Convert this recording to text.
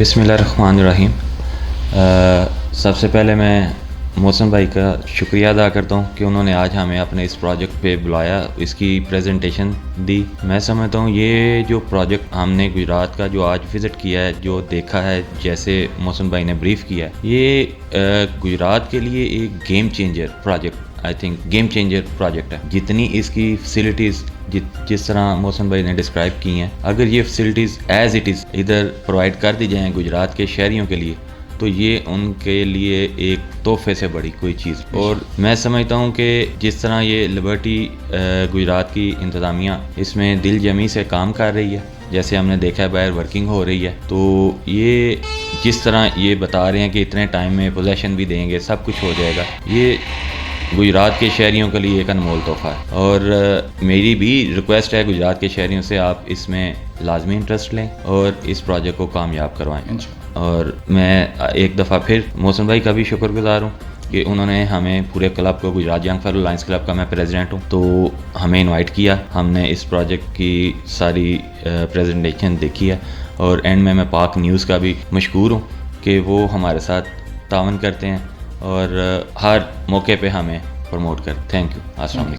بسم اللہ الرحمن الرحیم. سب سے پہلے میں محسن بھائی کا شکریہ ادا کرتا ہوں کہ انہوں نے آج ہمیں اپنے اس پروجیکٹ پہ بلایا, اس کی پریزنٹیشن دی. میں سمجھتا ہوں یہ جو پروجیکٹ ہم نے گجرات کا جو آج وزٹ کیا ہے, جو دیکھا ہے, جیسے محسن بھائی نے بریف کیا ہے, یہ گجرات کے لیے ایک game changer project, I think game changer project ہے. جتنی اس کی فیسلٹیز جس طرح محسن بھائی نے ڈسکرائب کی ہیں, اگر یہ فیسلٹیز ایز اٹ از ادھر پرووائڈ کر دی جائیں گجرات کے شہریوں کے لیے, تو یہ ان کے لیے ایک تحفے سے بڑی کوئی چیز. اور میں سمجھتا ہوں کہ جس طرح یہ لبرٹی گجرات کی انتظامیہ اس میں دل جمی سے کام کر رہی ہے, جیسے ہم نے دیکھا ہے باہر ورکنگ ہو رہی ہے, تو یہ جس طرح یہ بتا رہے ہیں کہ اتنے ٹائم میں پوزیشن بھی دیں گے, سب کچھ ہو جائے گا, یہ گجرات کے شہریوں کے لیے ایک انمول تحفہ ہے. اور میری بھی ریکویسٹ ہے گجرات کے شہریوں سے, آپ اس میں لازمی انٹرسٹ لیں اور اس پروجیکٹ کو کامیاب کروائیں. اور میں ایک دفعہ پھر محسن بھائی کا بھی شکر گزار ہوں کہ انہوں نے ہمیں پورے کلب کو, Gujarat young fellow lines club کا میں پریزیڈنٹ ہوں, تو ہمیں انوائٹ کیا. ہم نے اس پروجیکٹ کی ساری پریزنٹیشن دیکھی ہے, اور اینڈ میں پاک نیوز کا بھی مشکور ہوں کہ وہ ہمارے ساتھ تعاون کرتے ہیں اور ہر موقع پہ ہمیں پروموٹ کرتے. Thank you. السلام علیکم.